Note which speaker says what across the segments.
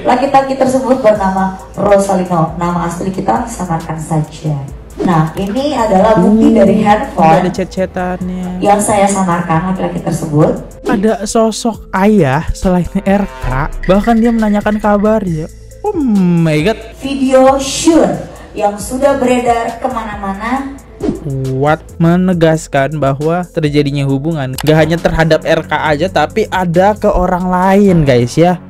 Speaker 1: Laki-laki tersebut bernama Rosalino. Nama asli kita samarkan saja. Nah, ini adalah bukti dari handphone.
Speaker 2: Ada chat-chatannya.
Speaker 1: Yang saya samarkan laki-laki tersebut.
Speaker 2: Ada sosok ayah selain RK, bahkan dia menanyakan kabar ya. Oh my god.
Speaker 1: Video shoot yang sudah beredar kemana-mana.
Speaker 2: What? Menegaskan bahwa terjadinya hubungan gak hanya terhadap RK aja, tapi ada ke orang lain guys ya.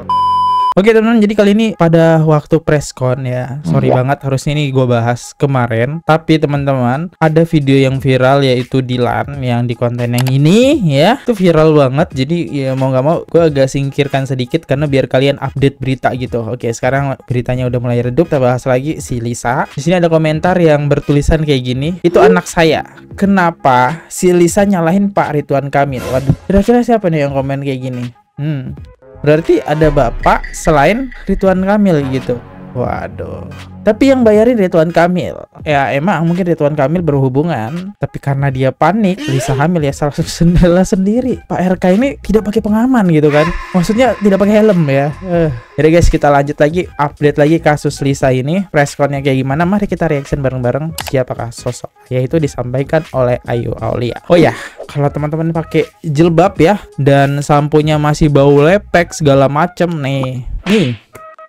Speaker 2: Oke teman-teman, jadi kali ini pada waktu preskon ya, sorry banget harusnya ini gue bahas kemarin, tapi teman-teman ada video yang viral yaitu Dilan yang di konten yang ini ya, itu viral banget. Jadi ya mau nggak mau gue agak singkirkan sedikit karena biar kalian update berita gitu. Oke, sekarang beritanya udah mulai redup, kita bahas lagi si Lisa. Di sini ada komentar yang bertulisan kayak gini, itu anak saya. Kenapa si Lisa nyalahin Pak Ridwan Kamil? Waduh, kira-kira siapa nih yang komen kayak gini? Berarti ada bapak selain Ridwan Kamil gitu. Waduh. Tapi yang bayarin Ridwan Kamil. Ya emang mungkin Ridwan Kamil berhubungan, tapi karena dia panik, Lisa hamil ya salah sendiri. Pak RK ini tidak pakai pengaman gitu kan. Maksudnya tidak pakai helm ya. Jadi guys, kita lanjut lagi, update lagi kasus Lisa ini. Preskonnya kayak gimana? Mari kita reaction bareng-bareng. Siapakah sosok? Yaitu disampaikan oleh Ayu Aulia. Oh ya, kalau teman-teman pakai jilbab ya dan samponya masih bau lepek segala macem nih.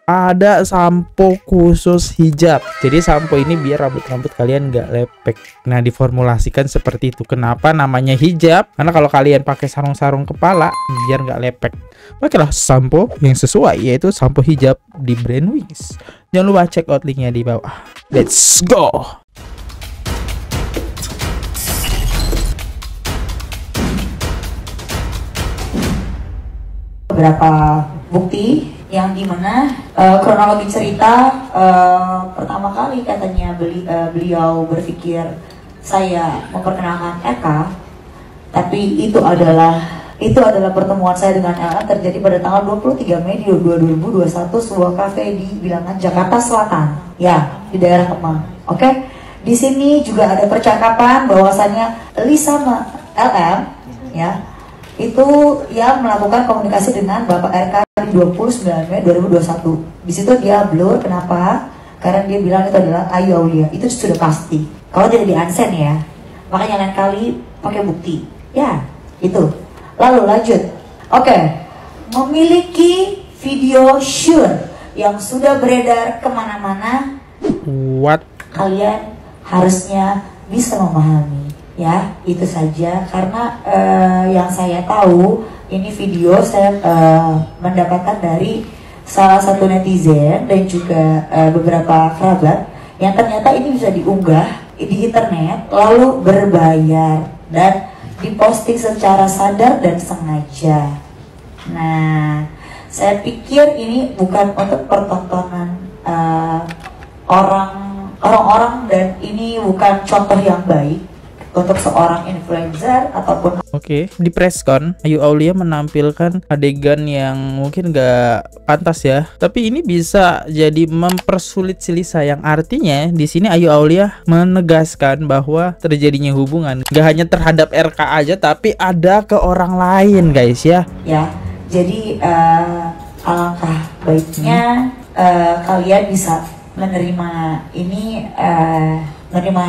Speaker 2: Ada sampo khusus hijab. Jadi sampo ini biar rambut-rambut kalian nggak lepek. Nah, diformulasikan seperti itu. Kenapa namanya hijab? Karena kalau kalian pakai sarung-sarung kepala biar nggak lepek, pakailah sampo yang sesuai, yaitu sampo hijab di brand Wings. Jangan lupa check out linknya di bawah. Let's go.
Speaker 1: Beberapa bukti yang dimana kronologi cerita pertama kali katanya beliau berpikir saya memperkenalkan Eka, tapi itu adalah pertemuan saya dengan Eka terjadi pada tanggal 23 Mei 2021 sebuah kafe di Bilangan Jakarta Selatan ya, di daerah Kemang. Oke, di sini juga ada percakapan bahwasannya Lisa LM ya itu yang melakukan komunikasi dengan Bapak RK di 29 Mei 2021. Di situ dia blur, kenapa? Karena dia bilang itu adalah Ayu Aulia. Itu sudah pasti. Kalau tidak di unsend ya, makanya lain kali pakai bukti. Ya, itu. Lalu lanjut. Oke, memiliki video shoot yang sudah beredar kemana-mana.
Speaker 2: What?
Speaker 1: Kalian harusnya bisa memahami. Ya, itu saja karena yang saya tahu ini video saya mendapatkan dari salah satu netizen dan juga beberapa kerabat yang ternyata ini bisa diunggah di internet lalu berbayar dan diposting secara sadar dan sengaja. Nah, saya pikir ini bukan untuk pertontonan orang-orang dan ini bukan contoh yang baik untuk seorang influencer ataupun.
Speaker 2: Oke, di preskon Ayu Aulia menampilkan adegan yang mungkin gak pantas ya, tapi ini bisa jadi mempersulit si Lisa, yang artinya di sini Ayu Aulia menegaskan bahwa terjadinya hubungan gak hanya terhadap RK aja, tapi ada ke orang lain guys ya.
Speaker 1: Ya, jadi alangkah baiknya kalian bisa menerima ini, menerima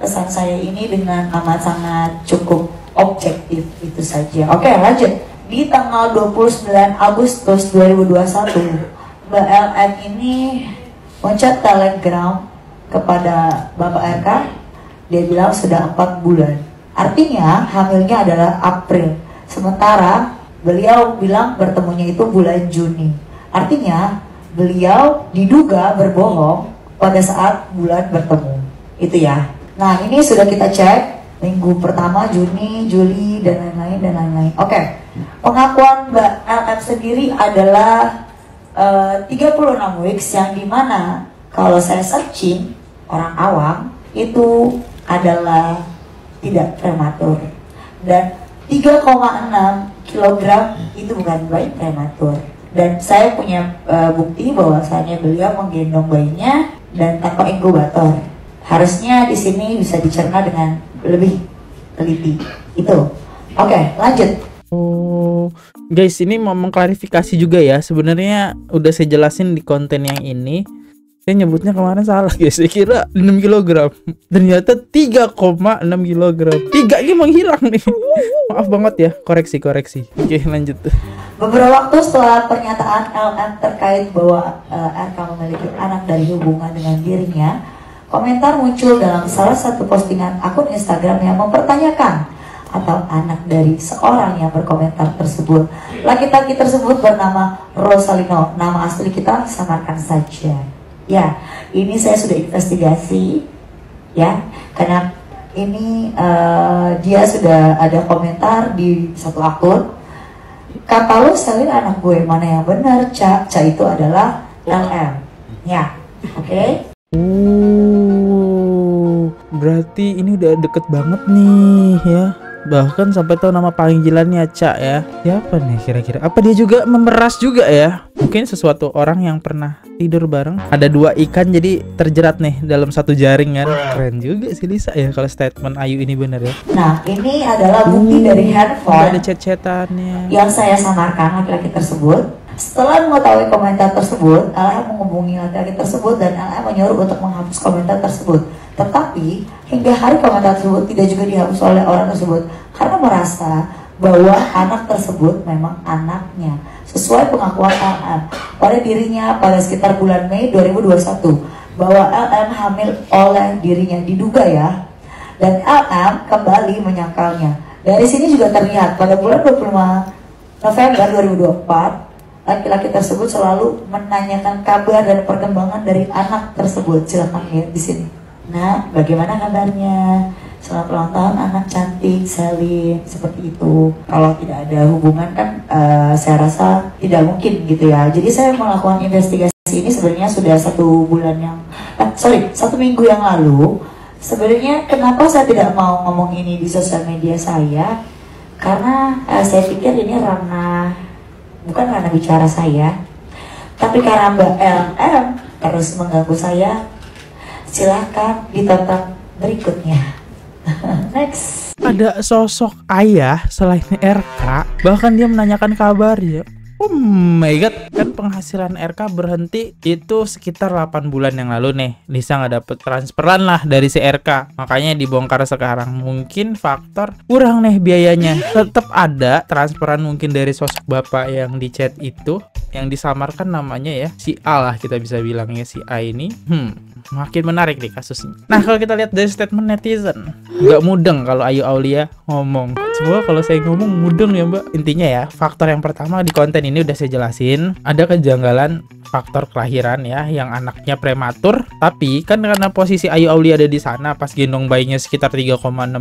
Speaker 1: pesan saya ini dengan amat sangat cukup objektif, itu saja. Oke, lanjut. Di tanggal 29 Agustus 2021, Mbak LN ini mencet telegram kepada Bapak RK. Dia bilang sudah 4 bulan. Artinya hamilnya adalah April. Sementara beliau bilang bertemunya itu bulan Juni. Artinya beliau diduga berbohong pada saat bulan bertemu. Itu ya. Nah, ini sudah kita cek minggu pertama, Juni, Juli, dan lain-lain. Oke, pengakuan Mbak LM sendiri adalah 36 weeks, yang dimana kalau saya searching orang awam itu adalah tidak prematur, dan 3,6 kg itu bukan bayi prematur. Dan saya punya bukti bahwasannya beliau menggendong bayinya dan tanpa inkubator. Harusnya di sini bisa dicerna dengan lebih teliti. Itu. Oke, lanjut.
Speaker 2: Oh, guys, ini mau mengklarifikasi juga ya. Sebenarnya udah saya jelasin di konten yang ini. Saya nyebutnya kemarin salah guys. Saya kira 6 kg. Ternyata 3,6 kg. 3 ini menghilang nih. Maaf banget ya. Koreksi. Oke, lanjut.
Speaker 1: Beberapa waktu setelah pernyataan LM terkait bahwa RK memiliki anak dari hubungan dengan dirinya, komentar muncul dalam salah satu postingan akun Instagram yang mempertanyakan atau anak dari seorang yang berkomentar tersebut. Laki-laki tersebut bernama Rosalino. Nama asli kita samarkan saja. Ya, ini saya sudah investigasi, ya, karena ini dia sudah ada komentar di satu akun. Kata lu Selin anak gue, mana yang benar? Ca itu adalah LM. Ya, oke.
Speaker 2: Berarti ini udah deket banget nih ya. Bahkan sampai tahu nama panggilannya Ca ya. Siapa nih kira-kira? Apa dia juga memeras juga ya? Mungkin sesuatu orang yang pernah tidur bareng. Ada 2 ikan jadi terjerat nih dalam satu jaring kan. Keren juga sih Lisa ya kalau statement Ayu ini bener ya.
Speaker 1: Nah, ini adalah bukti dari handphone.
Speaker 2: Ada chat-chatannya
Speaker 1: Yang saya samarkan laki-laki tersebut. Setelah mengetahui komentar tersebut, LM menghubungi laki-laki tersebut dan LM menyuruh untuk menghapus komentar tersebut. Tetapi hingga hari komentar tersebut tidak juga dihapus oleh orang tersebut karena merasa bahwa anak tersebut memang anaknya sesuai pengakuan LM pada dirinya pada sekitar bulan Mei 2021 bahwa LM hamil oleh dirinya diduga ya, dan LM kembali menyangkalnya. Dari sini juga terlihat pada bulan 25 November 2024 laki-laki tersebut selalu menanyakan kabar dan perkembangan dari anak tersebut. Silakan lihat di sini. Nah, bagaimana kabarnya? Selamat ulang tahun anak cantik Selin, seperti itu. Kalau tidak ada hubungan kan saya rasa tidak mungkin gitu ya. Jadi saya melakukan investigasi ini sebenarnya sudah 1 minggu yang lalu. Sebenarnya kenapa saya tidak mau ngomong ini di sosial media saya? Karena saya pikir ini bukan ranah bicara saya, tapi karena Mbak LM terus mengganggu saya. Silahkan ditonton berikutnya. Next.
Speaker 2: Ada sosok ayah selain RK, bahkan dia menanyakan kabar ya. Oh my god, kan penghasilan RK berhenti itu sekitar 8 bulan yang lalu nih. Lisa nggak dapet transferan lah dari si RK, makanya dibongkar sekarang. Mungkin faktor kurang nih biayanya. Tetap ada transferan mungkin dari sosok bapak yang di chat itu, yang disamarkan namanya ya si A lah, kita bisa bilangnya si A ini. Makin menarik nih kasusnya. Nah, kalau kita lihat dari statement netizen, nggak mudeng kalau Ayu Aulia ngomong. Semua kalau saya ngomong mudeng ya Mbak. Intinya ya, faktor yang pertama di konten ini udah saya jelasin. Ada kejanggalan faktor kelahiran ya, yang anaknya prematur. Tapi kan karena posisi Ayu Aulia ada di sana pas gendong bayinya sekitar 3,6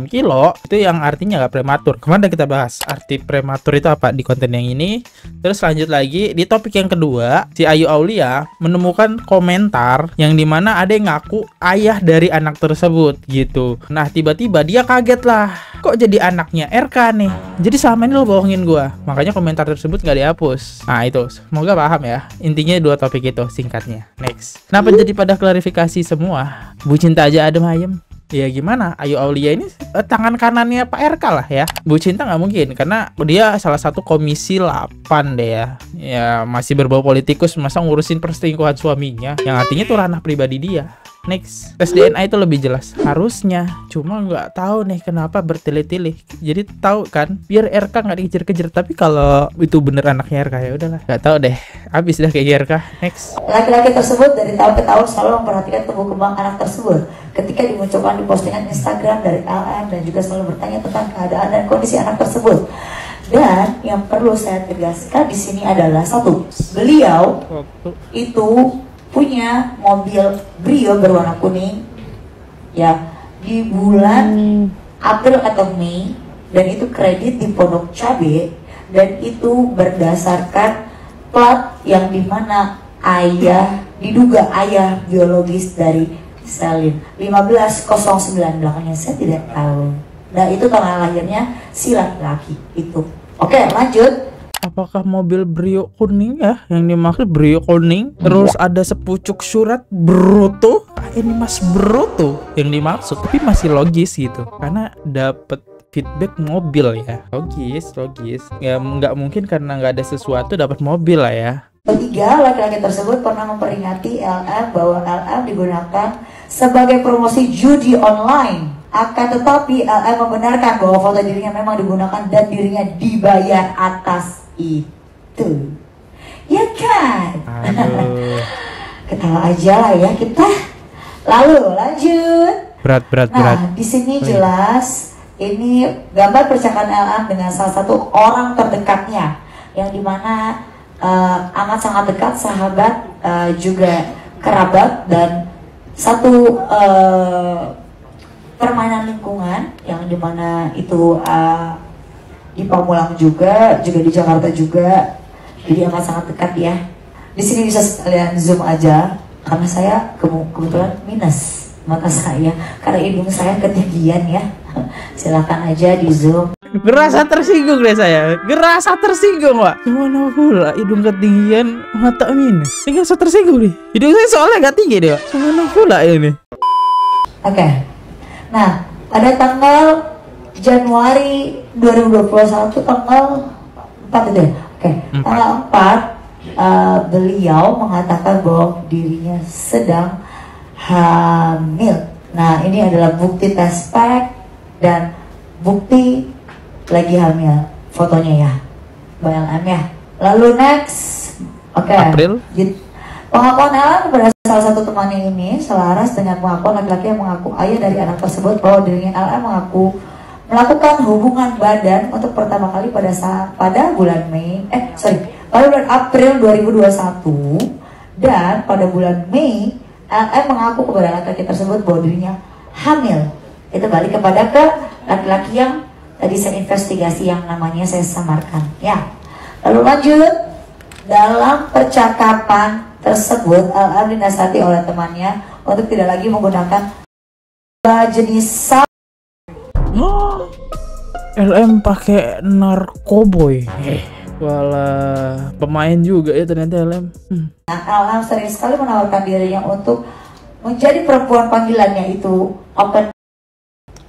Speaker 2: kilo, itu yang artinya nggak prematur. Kemarin udah kita bahas arti prematur itu apa di konten yang ini. Terus lanjut lagi di topik yang kedua, si Ayu Aulia menemukan komentar yang dimana ada yang ngaku ayah dari anak tersebut gitu. Nah, tiba-tiba dia kaget lah, kok jadi anaknya RK nih, jadi sama ini lo bohongin gua. Makanya komentar tersebut nggak dihapus. Nah itu, semoga paham ya. Intinya 2 topik itu singkatnya. Next. Kenapa jadi pada klarifikasi semua? Bu Cinta aja adem ayem. Ya gimana, Ayu Aulia ini tangan kanannya Pak RK lah ya. Bu Cinta nggak mungkin, karena dia salah satu komisi 8 deh ya. Ya masih berbau politikus, masa ngurusin perselingkuhan suaminya, yang artinya itu ranah pribadi dia. Next, tes DNA itu lebih jelas harusnya, cuma nggak tahu nih kenapa bertele-tele. Jadi tahu kan, biar RK nggak dikejar-kejar. Tapi kalau itu bener anaknya RK ya udahlah, nggak tahu deh, habis dah kayak RK. Next,
Speaker 1: laki-laki tersebut dari tahun ke tahun selalu memperhatikan tumbuh kembang anak tersebut. Ketika dimunculkan di postingan Instagram dari LM dan juga selalu bertanya tentang keadaan dan kondisi anak tersebut. Dan yang perlu saya tegaskan di sini adalah satu, beliau itu punya mobil Brio berwarna kuning ya di bulan April atau Mei, dan itu kredit di Pondok Cabe, dan itu berdasarkan plat yang dimana diduga ayah biologis dari Selin 1509 belakangnya saya tidak tahu. Nah itu tanggal lahirnya si laki-laki itu. Oke, lanjut.
Speaker 2: apakah mobil Brio kuning ya yang dimaksud Brio kuning? Terus ada sepucuk surat Bruto. Ini Mas Bruto yang dimaksud, tapi masih logis gitu karena dapet feedback mobil ya. Logis. Ya nggak mungkin karena nggak ada sesuatu dapat mobil lah ya.
Speaker 1: Ketiga, laki-laki tersebut pernah memperingati LM bahwa LM digunakan sebagai promosi judi online. Akan tetapi LM membenarkan bahwa foto dirinya memang digunakan dan dirinya dibayar atas itu. Ya kan?
Speaker 2: Aduh.
Speaker 1: Ketawa aja lah ya kita. Lalu lanjut.
Speaker 2: Berat.
Speaker 1: Nah, di sini jelas ini gambar percakapan LM dengan salah satu orang terdekatnya, yang dimana amat sangat dekat, sahabat, juga kerabat, dan satu permainan lingkungan yang dimana itu di Pamulang juga di Jakarta juga, jadi amat sangat dekat ya. Di sini bisa sekalian zoom aja karena saya kebetulan minus mata saya karena hidung saya ketinggian ya. Silakan aja di zoom.
Speaker 2: Gerasa tersinggung deh saya. Gerasa tersinggung, Pak. Gimana pula hidung ketinggian mata minus. Tinggal saya tersinggung nih. Hidung saya soalnya gak tinggi deh, Pak. Gimana pula ini?
Speaker 1: Oke. Nah, pada tanggal Januari 2021 tanggal 4 itu ya. Oke. Tanggal 4 beliau mengatakan bahwa dirinya sedang hamil. Nah, ini adalah bukti tes pack dan bukti lagi hamil, fotonya ya, Bang LM ya. Lalu next, oke.
Speaker 2: April.
Speaker 1: Pengakuan LM kepada salah satu temannya ini selaras dengan pengakuan laki-laki yang mengaku ayah dari anak tersebut bahwa dirinya LM mengaku melakukan hubungan badan untuk pertama kali pada bulan April 2021, dan pada bulan Mei LM mengaku kepada laki-laki tersebut bahwa dirinya hamil. Itu balik kepada ke laki-laki yang tadi saya investigasi yang namanya saya samarkan ya. Lalu lanjut, dalam percakapan tersebut LM dinasihati oleh temannya untuk tidak lagi menggunakan jenis
Speaker 2: LM pakai narkoboy. Walah, pemain juga ya ternyata LM.
Speaker 1: Nah, LM sering sekali menawarkan dirinya untuk menjadi perempuan panggilannya itu open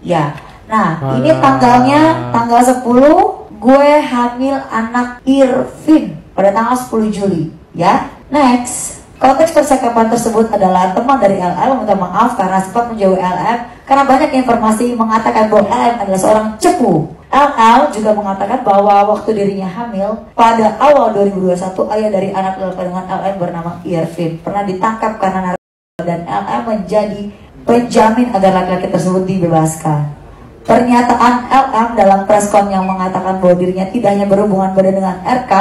Speaker 1: ya. Nah, ini tanggalnya tanggal 10, gue hamil anak Irvin pada tanggal 10 Juli ya. Next, konteks percakapan tersebut adalah teman dari LM meminta maaf karena sempat menjauhi LM karena banyak informasi mengatakan bahwa LM adalah seorang cepu. LL juga mengatakan bahwa waktu dirinya hamil pada awal 2021, ayah dari anak dengan LM bernama Irvin pernah ditangkap karena narkoba, dan LM menjadi penjamin agar laki-laki tersebut dibebaskan. Pernyataan LM dalam preskon yang mengatakan bahwa dirinya tidak hanya berhubungan badan dengan RK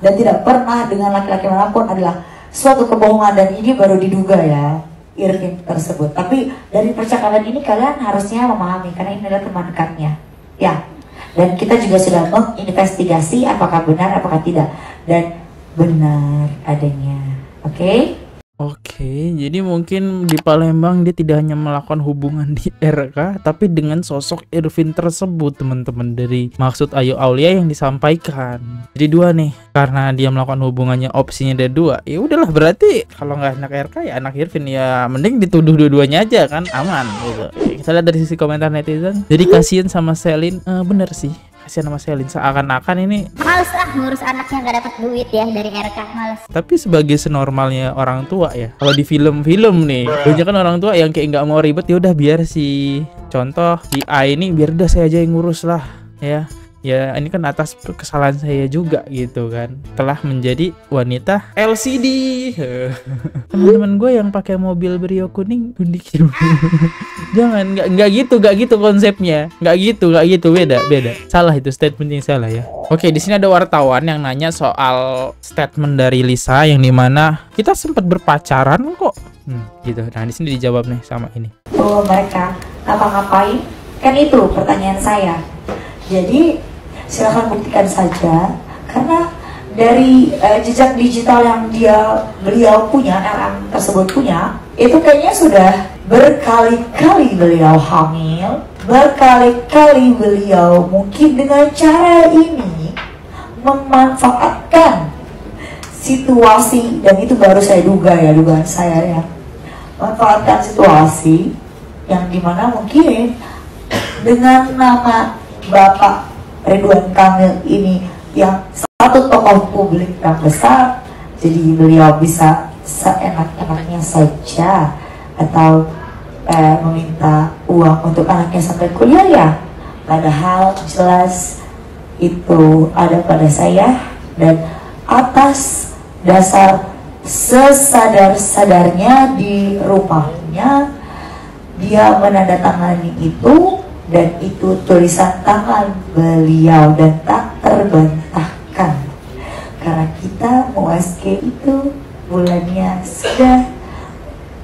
Speaker 1: dan tidak pernah dengan laki-laki manapun adalah suatu kebohongan, dan ini baru diduga ya Irvin tersebut. Tapi dari percakapan ini kalian harusnya memahami karena ini adalah teman dekatnya ya. Dan kita juga sudah menginvestigasi apakah benar apakah tidak, dan benar adanya.
Speaker 2: Oke, jadi mungkin di Palembang dia tidak hanya melakukan hubungan di RK, tapi dengan sosok Irvin tersebut, teman-teman, dari maksud Ayu Aulia yang disampaikan. Jadi dua nih, karena dia melakukan hubungannya opsinya ada dua. Ya udahlah, berarti kalau nggak anak RK ya anak Irvin, ya mending dituduh dua-duanya aja kan, aman gitu. Kita lihat dari sisi komentar netizen. Jadi kasihan sama Selin, bener sih. Kasihan sama Selin, seakan-akan ini
Speaker 3: males ngurus anaknya gak dapat duit ya dari RK, males.
Speaker 2: Tapi sebagai senormalnya orang tua ya, kalau di film-film nih banyak kan orang tua yang kayak nggak mau ribet, ya udah biar si contoh si A ini biar udah saya aja yang ngurus lah ya. Ya ini kan atas kesalahan saya juga gitu kan, telah menjadi wanita LCD. Teman-teman gue yang pakai mobil Brio kuning gundik. Jangan, nggak gitu konsepnya, nggak gitu, beda. Salah itu statementnya, salah ya. Oke, di sini ada wartawan yang nanya soal statement dari Lisa yang dimana kita sempat berpacaran kok, gitu. Nah di sini dijawab nih sama ini.
Speaker 1: Bahwa mereka ngapa-ngapain, kan itu pertanyaan saya. Jadi silahkan buktikan saja, karena dari jejak digital yang beliau punya, LM tersebut punya, itu kayaknya sudah berkali-kali beliau hamil, berkali-kali beliau mungkin dengan cara ini memanfaatkan situasi, dan itu baru saya duga ya, dugaan saya ya, memanfaatkan situasi yang dimana mungkin dengan nama Bapak Ridwan Kamil ini yang satu tokoh publik yang besar, jadi beliau bisa seenak-enaknya saja atau meminta uang untuk anaknya sampai kuliah ya. Padahal jelas itu ada pada saya, dan atas dasar sesadar-sadarnya di rumahnya dia menandatangani itu, dan itu tulisan tangan beliau dan tak terbantahkan. Karena kita USG itu bulannya sudah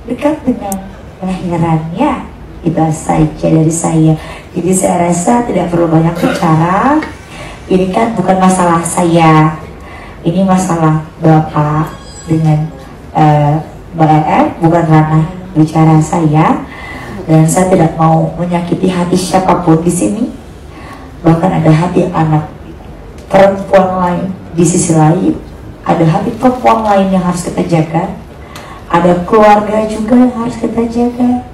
Speaker 1: dekat dengan kelahirannya, itu saja dari saya. Jadi saya rasa tidak perlu banyak bicara. Ini kan bukan masalah saya, ini masalah Bapak dengan Mbak EF, bukan ranah bicara saya. Dan saya tidak mau menyakiti hati siapapun di sini. Bahkan ada hati anak perempuan lain di sisi lain, ada hati perempuan lain yang harus kita jaga, ada keluarga juga yang harus kita jaga,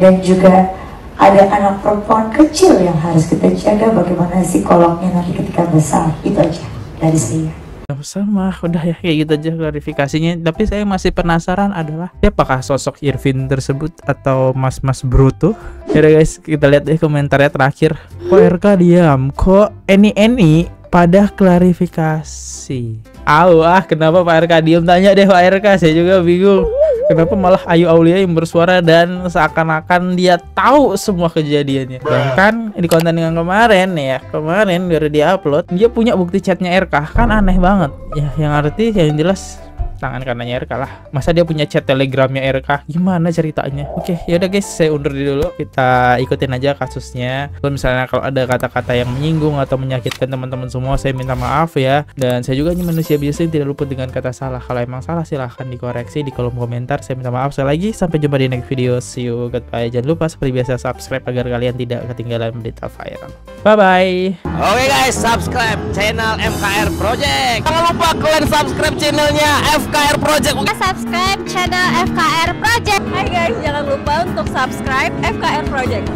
Speaker 1: dan juga ada anak perempuan kecil yang harus kita jaga. Bagaimana psikolognya nanti ketika besar. Itu aja dari saya.
Speaker 2: Sama, udah ya kayak gitu aja klarifikasinya. Tapi saya masih penasaran adalah siapakah sosok Irvin tersebut atau mas-mas Bruto. Ya udah guys, kita lihat deh komentarnya terakhir. Kok RK diam? Kok Eni pada klarifikasi? Kenapa Pak RK diam? Tanya deh Pak RK, saya juga bingung. Kenapa malah Ayu Aulia yang bersuara dan seakan-akan dia tahu semua kejadiannya. Bahkan di konten yang kemarin baru dia-upload, dia punya bukti chatnya RK. Kan aneh banget. Ya, yang arti yang jelas tangan kanannya RK lah. Masa dia punya chat telegramnya RK? Gimana ceritanya? Oke, yaudah guys, saya undur dulu. Kita ikutin aja kasusnya. Kalau misalnya kalau ada kata-kata yang menyinggung atau menyakitkan teman-teman semua, saya minta maaf ya. Dan saya juga hanya manusia biasa yang tidak luput dengan kata salah. Kalau emang salah silahkan dikoreksi di kolom komentar. Saya minta maaf sekali lagi. Sampai jumpa di next video. See you, goodbye. Jangan lupa seperti biasa subscribe agar kalian tidak ketinggalan berita viral. Bye-bye.
Speaker 4: Oke guys, subscribe channel FKR Project. Jangan lupa kalian subscribe channelnya FKR Project.
Speaker 3: Subscribe channel FKR Project.
Speaker 5: Hai guys, jangan lupa untuk subscribe FKR Project.